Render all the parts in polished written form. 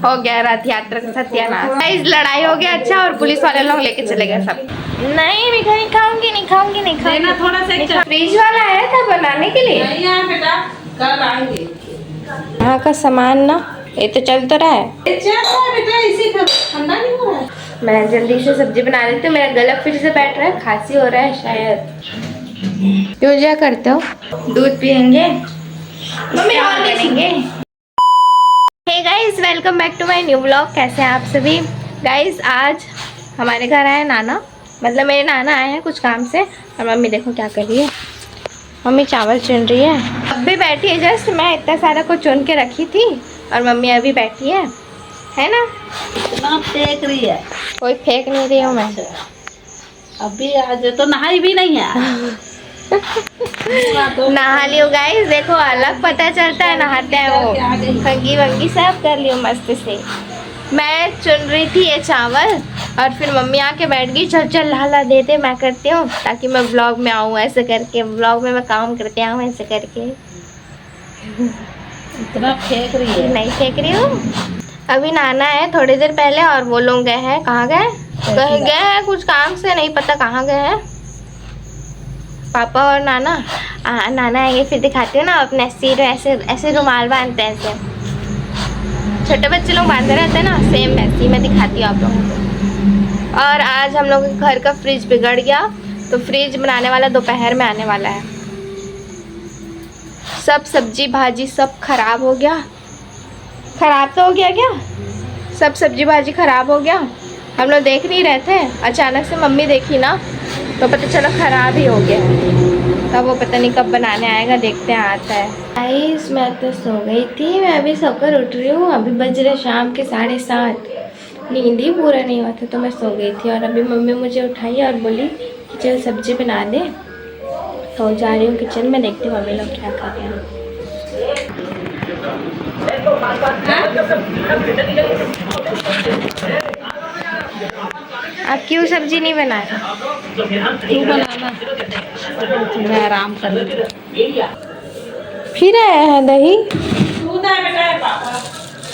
हो गया रथ यात्रा का सत्यानाश। इस लड़ाई हो गया अच्छा, और पुलिस वाले लोग लेके चले गए सब। नहीं मीठा नहीं खाऊंगी, नहीं खाऊंगी, नहीं खाऊंगी। थोड़ा सा फ्रिज वाला आया था बनाने के लिए। नहीं आया बेटा, कल आएंगे। यहाँ का सामान ना ये तो चल तो रहा है बेटा, इसी का ठंडा नहीं हो रहा है। मैं जल्दी से सब्जी बना लेती हूँ। मेरा गला फिर से बैठ रहा है, खांसी हो रहा है शायद। क्यों क्या करते हो? दूध पियेंगे, मम्मी और लेंगे। Hey guys, welcome back to my new vlog. कैसे हैं आप सभी? गाइस आज हमारे घर आए नाना, मतलब मेरे नाना आए हैं कुछ काम से। और मम्मी देखो क्या कर रही है, मम्मी चावल चुन रही है। अब भी बैठी है, जस्ट मैं इतना सारा कुछ चुन के रखी थी और मम्मी अभी बैठी है ना? ना फेंक रही है, कोई फेंक नहीं रही हूँ मैं। अभी आज तो नहाई भी नहीं है। नहा लियो गाइस, देखो अलग पता चलता है नहाते हैं वो। कंगी वंगी सब कर लियो मस्त से। मैं चुन रही थी ये चावल और फिर मम्मी आके बैठ गई, चल चल ला दे दे, मैं करती हूँ ताकि मैं व्लॉग में आऊँ। ऐसे करके व्लॉग में मैं काम करते आऊँ ऐसे करके। इतना फेंक रही है। नहीं फेंक रही हूँ। अभी नाना है थोड़ी देर पहले और वो लोग गए हैं, कहाँ गए? कहीं गए हैं कुछ काम से, नहीं पता कहाँ गए हैं। पापा और नाना नाना आएंगे फिर दिखाती हूँ ना। अपने सिर ऐसे ऐसे रुमाल बांधते हैं, ऐसे छोटे बच्चे लोग बांधते रहते हैं ना, सेम वैसे ही मैं दिखाती हूँ आप लोगों को। और आज हम लोग के घर का फ्रिज बिगड़ गया, तो फ्रिज बनाने वाला दोपहर में आने वाला है। सब सब्जी भाजी सब खराब हो गया। खराब तो हो गया क्या? सब सब्जी भाजी खराब हो गया। हम लोग देख नहीं रहे थे, अचानक से मम्मी देखी ना तो पता चला खराब ही हो गया। तब वो पता नहीं कब बनाने आएगा, देखते हैं आता है। गाइस मैं तो सो गई थी, मैं अभी सोकर उठ रही हूँ। अभी बज रहे शाम के 7:30। नींद ही पूरा नहीं हुआ था तो मैं सो गई थी। और अभी मम्मी मुझे उठाई और बोली कि चल सब्जी बना दे। तो जा रही हूँ किचन में, देखती हूँ मम्मी लोग क्या कर रहे हैं। आप क्यों सब्जी नहीं बना रहे? तू बनाना, मैं आराम कर रही। फिर आया है दही? दूध है बेटा पापा।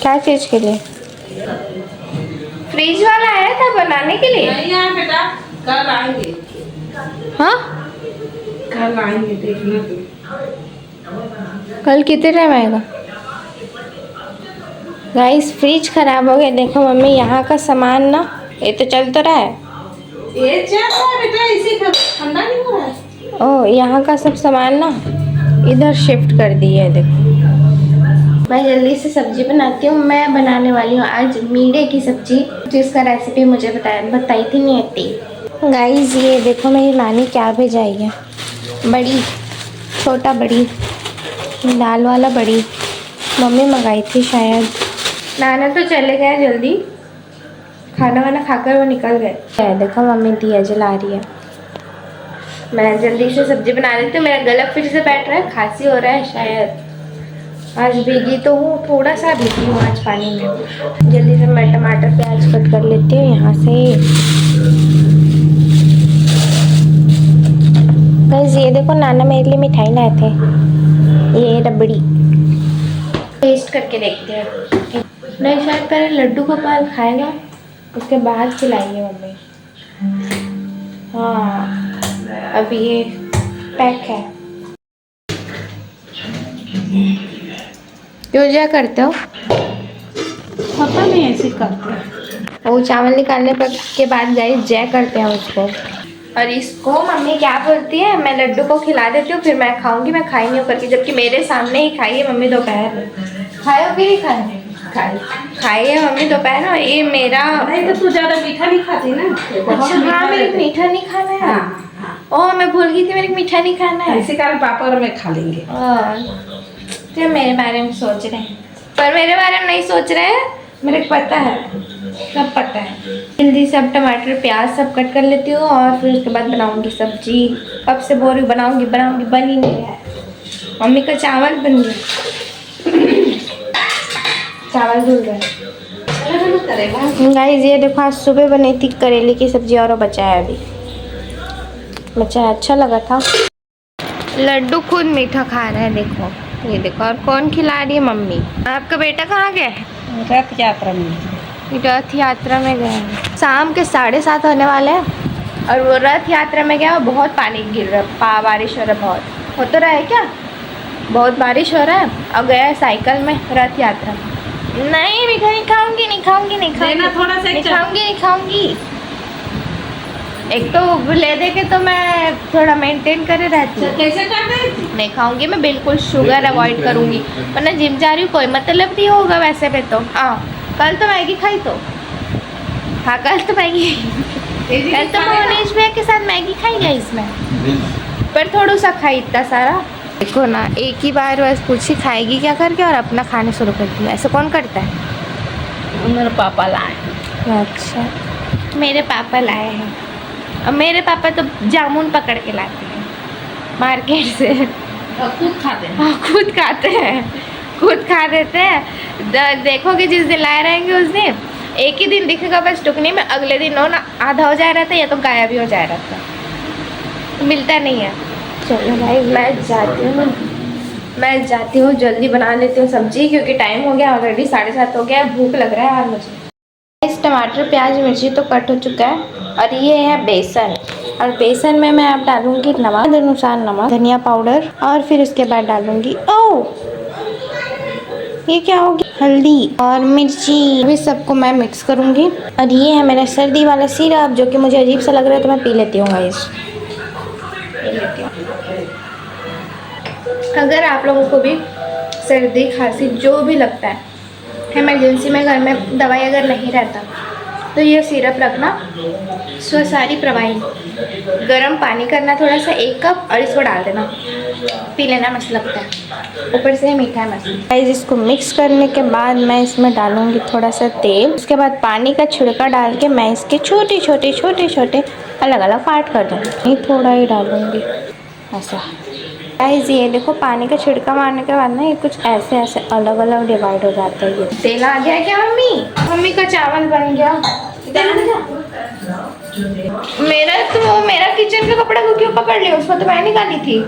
क्या चीज के लिए? फ्रिज वाला आया था बनाने के लिए। नहीं आया बेटा, कल आएंगे। हाँ कल आएंगे, देखना तू। कल कितने टाइम आएगा? गाइस फ्रिज खराब हो गया। देखो मम्मी, यहाँ का सामान ना ये तो चल तो रहा है। ये चल रहा है बेटा, इसी का ठंडा नहीं हो रहा है। ओह, यहाँ का सब सामान ना इधर शिफ्ट कर दिया है। देखो मैं जल्दी से सब्जी बनाती हूँ। मैं बनाने वाली हूँ आज मीठे की सब्जी, जिसका रेसिपी मुझे बताई थी नहीं आती। गाइस ये देखो मेरी नानी क्या भेजाई है, बड़ी छोटा बड़ी दाल वाला बड़ी। मम्मी मंगाई थी शायद। नाना तो चले गए जल्दी, खाना वाना खाकर वो निकल गए। देखो मम्मी दिया जला रही है। मैं जल्दी से सब्जी बना लेती हूँ। मेरा गला फिर से बैठ रहा है, खांसी हो रहा है शायद। आज भीगी तो हूँ, थोड़ा सा भीगी हूँ आज पानी में। जल्दी से मैं टमाटर प्याज कट कर लेती हूँ यहाँ से। गाइस ये देखो नाना मेरे लिए मिठाई लाए थे, ये रबड़ी। टेस्ट करके देखते हैं। नहीं शायद पहले लड्डू गोपाल खाएगा, उसके बाद खिलाएंगे मम्मी। हाँ अभी ये पैक है। क्यों क्या करते हो? पता नहीं, ऐसे करते हैं। वो चावल निकालने पर के बाद गाइस जय करते हैं उसको। और इसको मम्मी क्या बोलती है, मैं लड्डू को खिला देती हूँ फिर मैं खाऊंगी, मैं खाई नहीं हूँ करके। जबकि मेरे सामने ही खाई है मम्मी दोपहर में। खाए हो कि नहीं खाए? खाई है मम्मी दोपहर में। ये मेरा नहीं तो तू ज्यादा मीठा नहीं खाती ना। अच्छा हाँ, मेरे को मीठा नहीं खाना है। हाँ। ओह मैं भूल गई थी, मेरे को मीठा नहीं खाना है। इसी कारण पापा और मैं खा लेंगे। तो मेरे बारे में सोच रहे हैं, पर मेरे बारे में नहीं सोच रहे हैं। मेरे को पता है, सब पता है। जल्दी से अब टमाटर प्याज सब कट कर लेती हूँ और फिर उसके बाद बनाऊंगी सब्जी। कब से बोल रही बनाऊंगी बन ही नहीं है। मम्मी का चावल बन गया, चावल धुल गए। गाइस ये देखो आज सुबह बनी थी करेले की सब्जी और बचा है अभी। बचा है, अच्छा लगा था। लड्डू खुद मीठा खा रहा है, देखो ये देखो। और कौन खिला रही है? मम्मी। आपका बेटा कहाँ गया है? रथ यात्रा में रथ यात्रा में गए हैं। शाम के 7:30 होने वाले हैं और वो रथ यात्रा में गया, बहुत पानी गिर रहा, बारिश हो रहा, बहुत हो तो रहा है क्या, बहुत बारिश हो रहा है। और गया है साइकिल में रथ यात्रा। नहीं मिठाई नहीं खाऊंगी, नहीं खाऊंगी, नहीं खाऊंगी, लेना थोड़ा सा, नहीं खाऊंगी, नहीं खाऊंगी। एक तो ले दे के तो मैं थोड़ा मेंटेन करे रहती हूँ। कैसे कर रही थी? नहीं खाऊंगी मैं, बिल्कुल शुगर अवॉइड करूंगी, वरना जिम जा रही हूँ कोई मतलब नहीं होगा वैसे पे तो। हाँ कल तो मैगी खाई तो, हाँ कल तो मैगी, कल तो मोनीश भैया के साथ मैगी खाई है इसमें, पर थोड़ा सा खाई, इतना सारा देखो ना, एक ही बार बस पूछी खाएगी क्या करके और अपना खाने शुरू कर दिया। ऐसा कौन करता है? मेरे पापा लाए। अच्छा मेरे पापा लाए हैं, और मेरे पापा तो जामुन पकड़ के लाते हैं मार्केट से, और खुद खाते हैं। हाँ खुद खाते हैं, खुद खा देते हैं। देखोगे जिस दिन लाए रहेंगे उस दिन एक ही दिन दिखेगा बस टुकनी में, अगले दिन हो ना आधा हो जाए रहता है या तो गायब भी हो जाए रहता है, मिलता नहीं है। चलो भाई मैं जाती हूँ जल्दी बना लेती हूँ सब्जी, क्योंकि टाइम हो गया ऑलरेडी 7:30 हो गया, भूख लग रहा है और मुझे। इस टमाटर प्याज मिर्ची तो कट हो चुका है और ये है बेसन, और बेसन में मैं अब डालूंगी नमक अनुसार, नमक धनिया पाउडर, और फिर उसके बाद डालूंगी ये क्या होगी, हल्दी और मिर्ची। अभी सबको मैं मिक्स करूंगी। और ये है मेरा सर्दी वाला सिरप, जो कि मुझे अजीब सा लग रहा है तो मैं पी लेती हूँ गाइस। अगर आप लोगों को भी सर्दी खांसी जो भी लगता है, इमरजेंसी में घर में दवाई अगर नहीं रहता तो ये सिरप रखना, सारी प्रवाही गर्म पानी करना थोड़ा सा 1 कप और इसको डाल देना, पी लेना, मस्त लगता है, ऊपर से मीठा है मस्त। गाइस इसको मिक्स करने के बाद मैं इसमें डालूंगी थोड़ा सा तेल, उसके बाद पानी का छिड़का डाल के मैं इसके छोटे छोटे अलग अलग पार्ट कर दूँगी, थोड़ा ही डालूंगी ऐसा। गाइस ये देखो पानी का छिड़का मारने के बाद ना ये कुछ ऐसे अलग अलग डिवाइड हो जाता है। ये तेल आ गया क्या मम्मी का चावल बन गया। मेरा किचन का कपड़ा को क्यों पकड़ लिया, उसको तो मैं निकाली थी।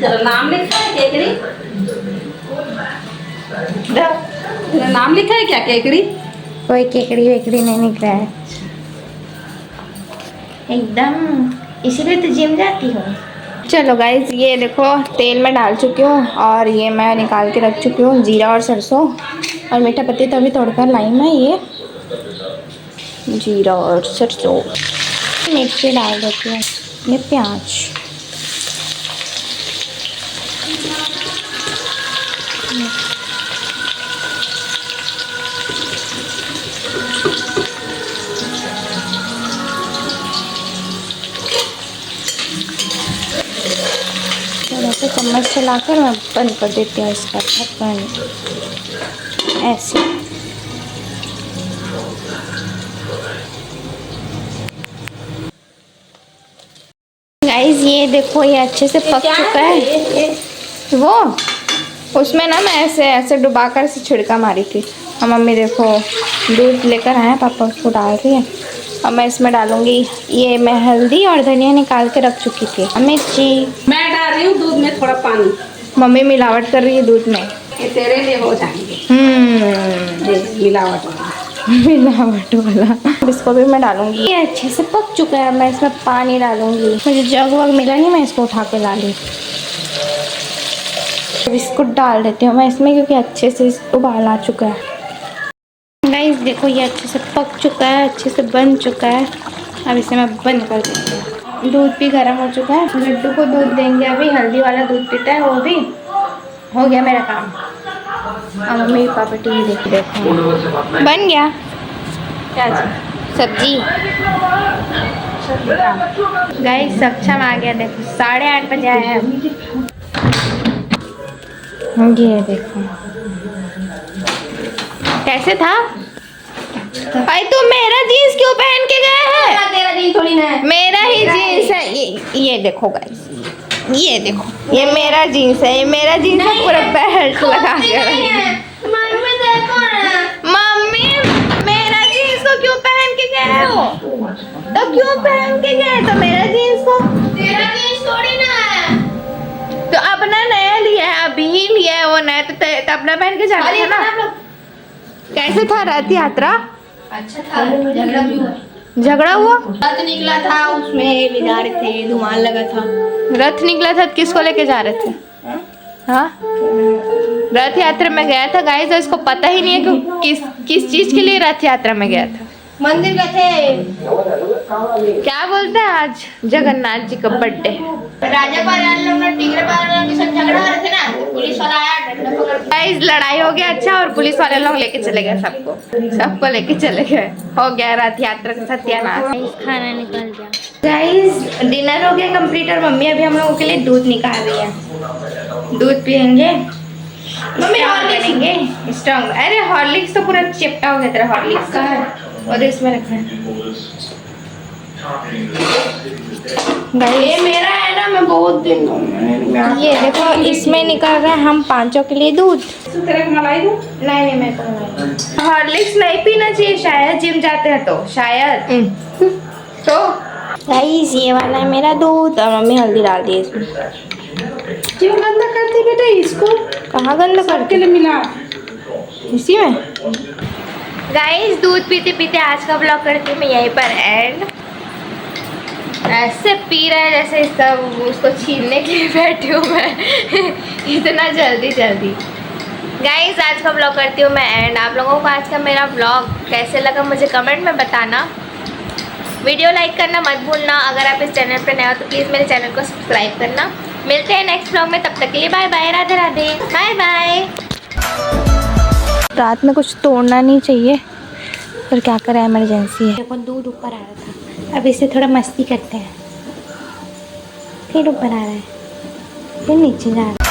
तेरा नाम लिखा है केकड़ी? तेरा नाम लिखा है क्या केकड़ी? कोई केकड़ी वेकड़ी नहीं निकल रहा है एकदम, इसीलिए तो जिम जाती हूँ। चलो गाइज ये देखो तेल में डाल चुकी हूँ और ये मैं निकाल के रख चुकी हूँ जीरा और सरसों और मीठा पत्ती, तभी तोड़कर लाई मैं ये जीरा और सरसों। मिर्ची डाल देती हूँ, ये प्याज, थोड़ा सा चम्मच चलाकर मैं बंद कर देती हूँ इसका ढक्कन ऐसे। गाइस ये देखो ये अच्छे से पक चुका है। वो उसमें ना मैं ऐसे डुबा कर से छिड़का मारी थी। और मम्मी देखो दूध लेकर आए, पापा उसको डाल रही है। और मैं इसमें डालूंगी, ये मैं हल्दी और धनिया निकाल के रख चुकी थी, मिर्ची। मैं डाल रही हूँ दूध में थोड़ा पानी। मम्मी मिलावट कर रही है दूध में, ये तेरे लिए हो जाएंगे। मिलावट वाला मिलावट वाला। इसको भी मैं डालूंगी, ये अच्छे से पक चुका है। मैं इसमें पानी डालूंगी, मुझे जग वग मिला नहीं, मैं इसको उठा के डाली। बिस्कुट डाल देती हूँ मैं इसमें, क्योंकि अच्छे से उबाल आ चुका है। गाइस देखो ये अच्छे से पक चुका है, अच्छे से बन चुका है। अब इसे मैं बंद कर देती हूँ। दूध भी गर्म हो चुका है, लड्डू को दूध देंगे अभी, हल्दी वाला दूध पीता है, वो भी हो गया मेरा काम। और मम्मी पापा टीवी देख रहे थे। बन गया क्या सब्जी। गाइस सक्षम आ गया, देखो 8:30 बजे आया है। ये देखो कैसे था भाई, तू मेरा जीन्स क्यों पहन के गया है? तेरा जीन्स थोड़ी ना है, मेरा ही जीन्स है। ये देखो गाइस, ये देखो ये मेरा जीन्स है, ये मेरा जीन्स है, पूरा बेल्ट लगा के। मम्मी मेरा जीन्स को क्यों पहन के गए हो? तो क्यों पहन के गए? तो मेरा जीन्स को, तेरा जीन्स थोड़ी ना है। तो अपना नया लिया है, अभी ही लिया है वो नया, तो अपना पहन के जाना था ना। कैसे था रथ यात्रा? अच्छा था, झगड़ा भी हुआ। झगड़ा हुआ? रथ निकला था, उसमें ले जा रहे थे, धुआं लगा था। रथ निकला था तो किसको लेके जा रहे थे? हाँ, रथ यात्रा में गया था गाइस, और इसको पता ही नहीं है कि किस चीज के लिए रथ यात्रा में गया था। मंदिर गए थे। क्या बोलते हैं, आज जगन्नाथ जी का बर्थडे। राजा पाल लोग ने टिगरे पाल के साथ झगड़ा हो रहे थे ना, तो पुलिस वाला आया, डंडा पकड़ के। गाइस लड़ाई हो गया अच्छा, और पुलिस वाले लोग लेके चले गए सबको लेके चले गए। हो गया रथ यात्रा का सत्यानाश। खाना निकल गया गाइस, डिनर हो गया कंप्लीट, और मम्मी अभी हम लोगों के लिए दूध निकाल रही है। दूध पियेंगे, मम्मी हॉर्लिक्स लेंगे स्ट्रॉन्ग। अरे हॉर्लिक्स तो पूरा चिपटा हो गया तेरा हॉर्लिक्स का, और इसमें रखा है। ये मेरा है ना, मैं बहुत दिन ये देखो, इसमें निकल रहा है हम पांचों के लिए दूध। तेरे को मलाई दूं? नहीं मैं तो हॉर्लिक्स नहीं पीना चाहिए शायद, जिम जाते हैं तो शायद। तो गाइस ये वाला है मेरा दूध, और मम्मी हल्दी डाल दी इसमें। क्यों गंदा करती बेटा इसको? कहाँ गंदा सबके लिए मिला। इसी में। गाइस दूध पीते पीते आज का ब्लॉग करती हूँ मैं यहीं पर एंड। ऐसे पी रहा है जैसे सब उसको छीनने के लिए बैठी हूँ मैं इतना जल्दी गाइस आज का ब्लॉग करती हूँ मैं एंड। आप लोगों को आज का मेरा ब्लॉग कैसे लगा मुझे कमेंट में बताना। वीडियो लाइक करना मत भूलना। अगर आप इस चैनल पर नए हो तो प्लीज़ मेरे चैनल को सब्सक्राइब करना। मिलते हैं नेक्स्ट ब्लॉग में, तब तक के लिए bye bye, Radhe Radhe, bye bye. रात में कुछ तोड़ना नहीं चाहिए, पर क्या करें इमरजेंसी है। देखो दूध ऊपर आ रहा था, अब इससे थोड़ा मस्ती करते हैं। फिर ऊपर आ रहा है, फिर नीचे जा रहा है।